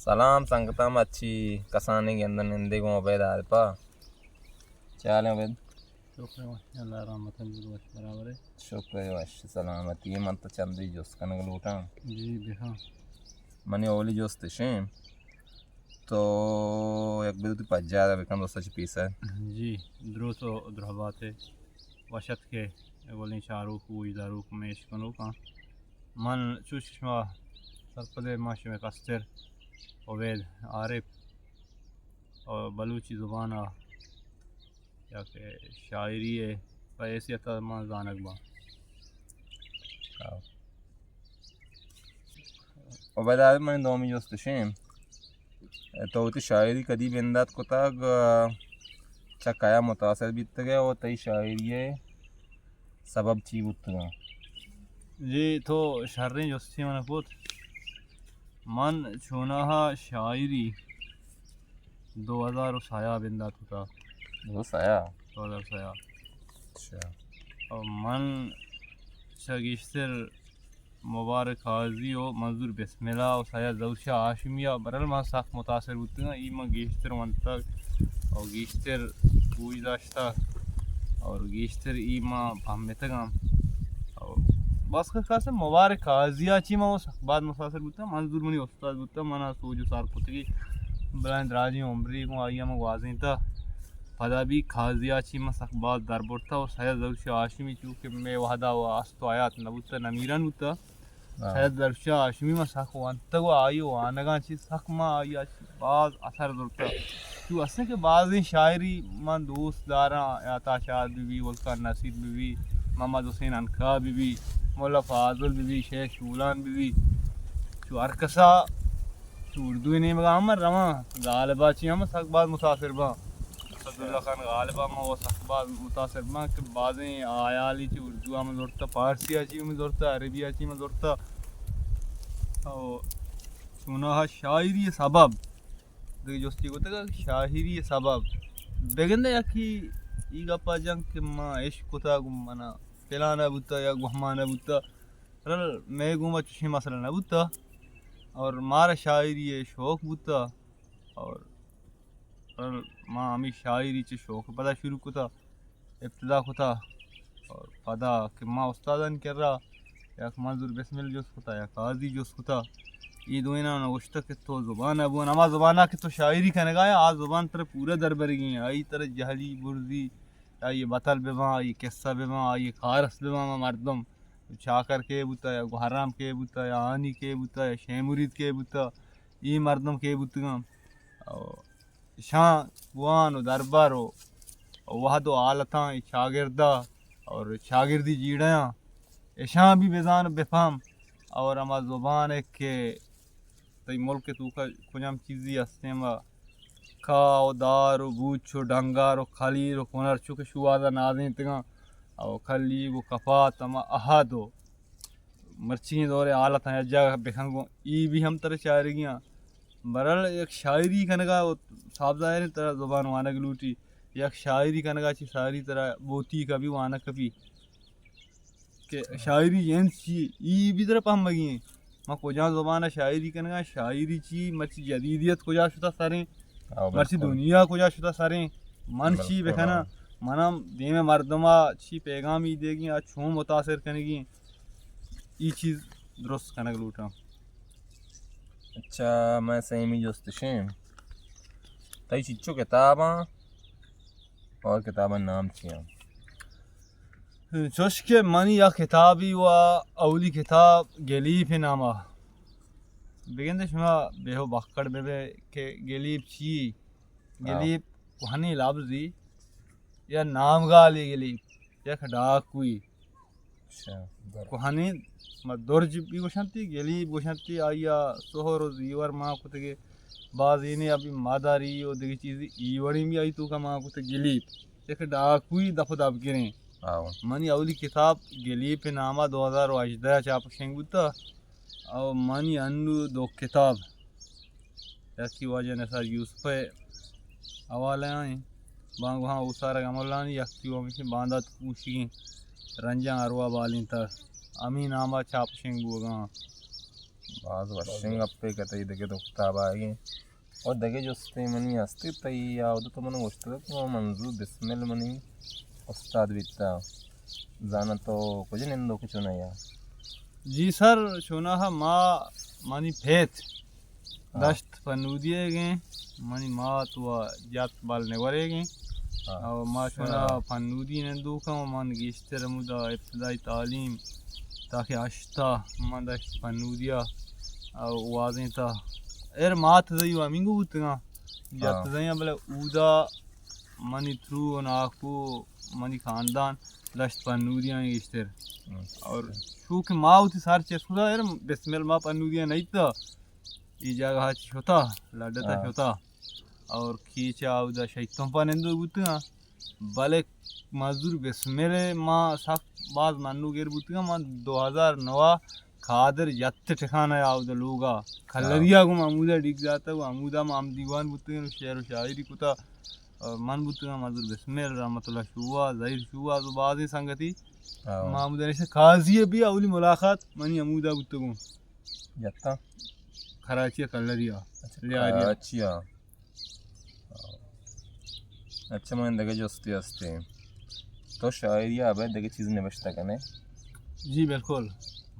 سلام سنگتم اچھی کسانے کے اندر نندے کو عبید عارفہ چال ہے عبید شکر ہے اللہ رحمت الوش برابر ہے شکر ہے وش سلامتی من تو چندی جوس کنگ لوٹا جی بہا منی اولی جوس تشیم تو یک بیدو پجا دا بکن دوستا چی پیسا جی دروس و درحبات وشت کے بولیں شاروخ ہوئی داروخ میش کنو کا من چوش شما سرپدے ماشی میں کستر عبید عارف اور بلوچی زبانہ یا کہ شاعری ہے حیثیت ما زانک با عبید عارف منی دومی جوس تشیم تو ہوتی شاعری کدی بندات کو تاگ چکایا متاثر بیت گیا اور تی شاعری سبب چی بودتا گا جی تو شرری جوستی من پوت من چوناہا شاعری 2000 سایہ بندات ہوتا دوست آیا 2000 سایہ اچھا اور من شگیشتر مبارک حاضی و منظور بسم اللہ و سایہ زوشہ ہاشمیہ برل ما سخت متاثر ہوتے ہیں ایما گیشتر منتق اور گیشتر بوئی داشتا اور گیشتر ایما فہمتا اور بس خاص مبارک حاضیہ چی ما بعد متاثر ہوتا منظور منی استاد ہوتا منا سوجو سار کتگی بلند راجی عمری کو آئیا ما واضح تھا پدا بھی خاضیہ چی ما سخت بعد دربور تھا اور سایہ زوشہ ہاشمی چونکہ میں وحدہ و استو آیات نبوتا نمیران ہوتا سید درشہ ہاشمی ما سخت وانتا کو آئی و آنگان چی سخت ما آئیا چی بعض اثر دورتا تو اصلا کہ بعضی شاعری من دوست دارا عطا شاد بی ولکان نصیر بی محمد حسین انکا بی مولا فاضل بی شیخ شولان بی تو ارکسا تو اردوی نیم گا ہمر رواں غالبا چی ہم سخت بعض متاثر با عبداللہ خان غالبا ما وہ سخت بعض متاثر با کہ بعضیں آیالی چی اردو ہم دورتا فارسی چی ہم دورتا عربی چی ہم دورتا اور سناہا شاعری سبب دیکھ جوستی کو تکا شاعری سبب بگندے یکی ایگا پا جنگ کہ ما عشق کتا گم منا پلانا بوتا یا گوہمانا بوتا رل میں گوما چشی مسئلہ نہ بوتا اور مارا شاعری شوق بوتا اور رل ما ہمیں شاعری چے شوق پدا شروع کتا ابتدا کتا اور پدا کہ ما استادان کر رہا یا منظور بسم اللہ جوس کتا یا قاضی جوس کتا یہ دوینا نوشتا کہ تو زبان ابون اما زبانہ کہ تو شاعری کا نگایا آج زبان تر پورا دربر گئی ہیں آئی تر جہلی برزی آئی بطل بما آئی قصہ بما آئی خارس بما مردم چاکر کے بوتا یا گوہرام کے بوتا یا آنی کے بوتا یا شیمورید کے بوتا ای مردم کے بوتا شاں گوان و دربار و وحد و آلتاں شاگردہ اور شاگردی جیڑیاں اشاں بھی بزان بفہم اور اما زبان ہے کہ تی ملک تو کا کجام چیزی ہستے ما کھا و دار و گوچ و ڈنگار و خلیر و کنر چوکے شوازہ نازیں تگاں اور خلیب و کفات اما احد و مرچیں دورے آلت ہیں جگہ بکھنگو ای بھی ہم تر شاعری گیاں برل ایک شاعری کنگا صاحب ظاہر طرح زبان وانگ لوٹی یک شاعری کنگا چی ساری طرح بوتی کا بھی وانا کبھی کہ شاعری این چی ای بھی طرح پہم مگی ہیں ما کجا زبانہ شاعری کنگا شاعری چی مرچی جدیدیت کجا شتا سریں مرچی دنیا کجا شتا سریں من چی بکھنا منم دیم مردمہ چی پیغامی دے گی چھوم متاثر کنگی ای چیز درست کنگ لوٹا اچھا میں سیمی جوست شیم تی چچو کتاباں اور کتاباں نام چیاں چوش کے منی یا کتابی و اولی کتاب گلیف نامہ بگندے شما بیہو بخکڑ بے کہ گلیف چی گلیف کوہنی لفظی یا نام گالی گلیف یا ڈاکوئی کوہنی درج بھی گوشنتی گلیف گوشنتی آیا سہر و زیور ماں کتے بعض اینی ابھی ماداری و دیگی چیزی ایوڑی بھی آئی تو کا ماں کتے گلیف یک ڈاکوئی دفع دب گریں منی اولی کتاب گلیف نامہ 2018 چاپ شنگ بوتا اور منی انو دو کتاب یکی واجہ نثار یوسف حوالے آئیں بانگ وہاں اوسارہ گمولانی یکی وہ مشن باندات کوشگیں رنجاں اروا بالیں تر امی نامہ چاپ شنگ بوگاں بعض وشنگ اپے کہتے دگے تو کتاب آئے اور دگے جو استے منی ہستے تئی آودو تو منو گوشتا کہ وہ منظور بسمل منی استاد بیتا زانا تو کچھ نندو کچھ نیا جی سر چوناها ما مانی پھیت دشت پنودیے گئے منی ما تو جات بال نورے گئے اور ما چونا پنودی نندو کا من گیشتر مدہ ابتدائی تعلیم تاکہ اشتا من دشت پنودیا اور واضح تا مات زیو امینگو بودتگا جات زیاں بلے اودا منی تھرو ناکو منی خاندان دشت پنودیاں گیشتر اور چونکہ ما ہوتی سار چیز خدا بسمل ما پنودیاں نہیں تا ای جگہ چھوتا لڈتا چھوتا اور کھیچا اودا شیطان پا نندو بودتگا بلے مزدور بسمل ما سخت باز منو گیر بودتگا ما 2009 کھادر جت ٹھکانا اودا لوگا کھلریا کو محمودہ ڈگ جاتا وہ محمودہ ما ہم دیوان بودتگا شعر و شاعری کتا اور من بودتگا مزدور بسمل رحمت اللہ شوا ظہیر شوا تو بعضی سنگتی محمودہ نے سے قاضی بھی اولی ملاقات منی محمودہ بودتگا جتا کراچی کلریا اچھا اچھا میں دگے جو استے ہستے تو شاعری آبے دگے چیز نوشتا کنے جی بالکل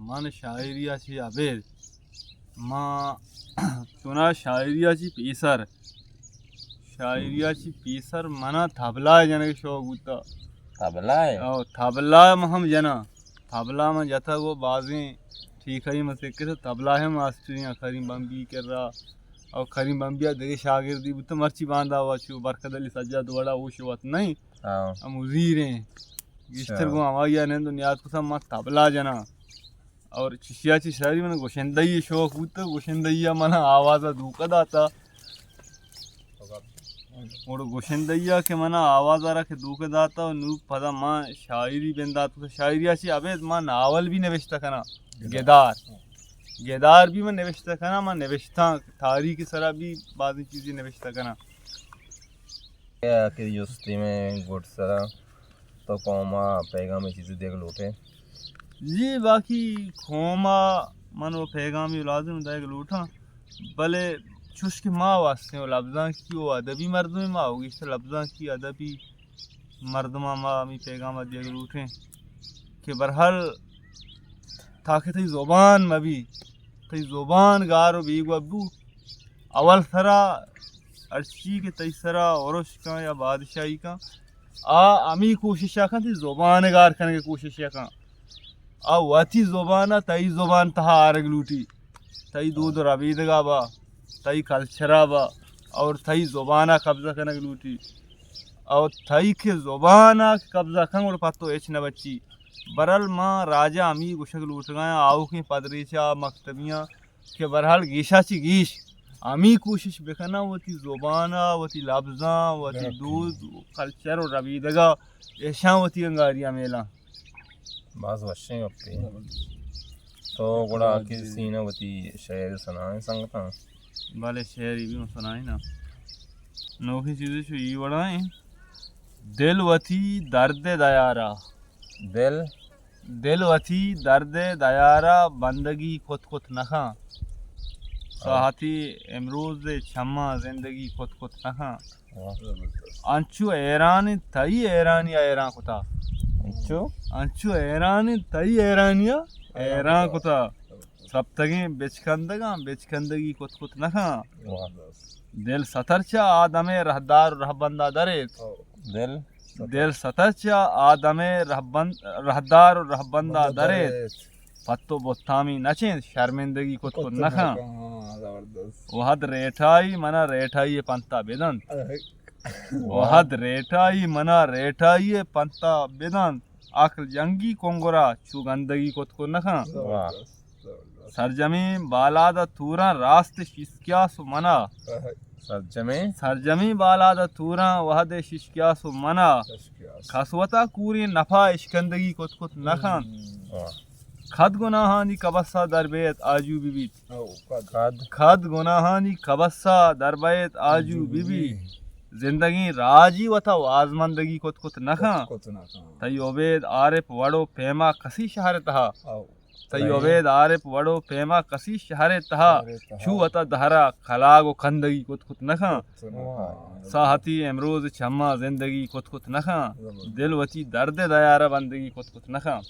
من شاعری چی عبید ما چونا شاعری چی پیسر شاعری چی پیسر منا تھبلا جنے شوق بودتا تبلا ہے او تھبلا ہم جنا تھبلا میں جتا وہ بازیں ٹھیک ہے مسئلے کے تبلا ہے ماسٹریاں کریم بمبی کر رہا اور کریم بمبیا دگے شاگردی بودتا مرچی باندھا ہوا چھو برکت علی سجاد وڑا وہ شوات نہیں ہم وزیر ہیں گشتر کو ہمایا نہیں تو نیاد کو سب ما تبلا جنا اور چشیا چی شاعری میں گوشندئی شوق بودتا گوشندئی منا آوازہ دوکہ داتا اور گوشندیا کہ منا آواز آ رہا کہ دوکہ داتا اور نوب پدا ماں شاعری بنداتا شاعری آچی عبید ماں ناول بھی نوشتا کنا گیدار بھی میں نوشتا کنا ماں نوشتا تاریخ سرا بھی بعضی چیزیں نوشتا کنا کہ جو استے میں گوٹ سرا تو قوما پیغامی چیزیں دیکھ لوٹے جی باقی کھوما من وہ پیغامی لازم دیکھ لوٹا بلے چوش کے ماں واسطے وہ لفظاں کی وہ ادبی مردم ماں ہوگی اس لفظاں کی ادبی مردمہ ماں ہمیں پیغام دیکھ لوٹیں کہ برحال تاکہ تی زبان مبی تی زبان گارو بیگو ابو اول سرا ارچی کے تی سرا عرش کا یا بادشاہی کا امی کوشش کن تی زبان گار کرنے کی کوشش کن واتی زبانہ تی زبان تہا آرگ لوٹی تی دود ربیدگا با تی کلچرا با اور تی زبانہ قبضہ کرنے کی لوٹی اور تی کے زبانہ قبضہ کرنے اور پتو ایچ نہ بچی برحال ماں راجہ امی گوشک لوٹ گئے آؤ کے پدریچا مکتبیاں کہ برحال گیشا چی گیش امی کوشش بکنا وہ تی زبانہ وہ تی لفظاں وہ تی دود کلچر اور ربیدگا ایشاں وہ تی انگاریاں میلا بعض وشیں اپتے تو گوڑا کی سینہ وہ تی شعر سنائیں سنگتا بالے شعری بھی سنائیں نا نوکھی چیزیں شو یہ بڑھائیں دل وتی درد دیارا دل وتی درد دیارا بندگی خود خود نخاں ساہتی امروز چھما زندگی خود خود نخاں انچو ایرانی تئی ایرانیا ایران کتا انچو ایرانی تئی ایرانیا ایران کتا سب تگیں بچکندگی خود خود نخاں دل سترچا آدم رہدار رہبندہ دریت دل سترچا آدم رہدار رہبندہ دریت پتو بوتامی نچیں شرمندگی خود خود نخاں وحد ریٹھائی منا ریٹھائی پنتا بیدن وحد ریٹھائی منا ریٹھائی پنتا بیدن عقل جنگی کنگرا چو گندگی خود خود نخاں سرجمی بالادا تورا راست ششکیاس منا سرجمی بالادا تورا وحد ششکیاس منا خسوتا کوری نفع اشکندگی خود خود نخاں خد گناہانی کبسا در بیت آجو بیبیت خد گناہانی کبسا در بیت آجو بیبی زندگی راجی وتا وازمندگی خود خود نخاں تی عبید عارف وڑو پیما کسی شہر تہا تئی عبید عارف وڑو پیما کسی شہر تہا شو اتا دہرا خلاگ و کندگی کت کت نخاں ساہتی امروز چما زندگی کت کت نخاں دل وچی درد دیارہ بندگی کت کت نخاں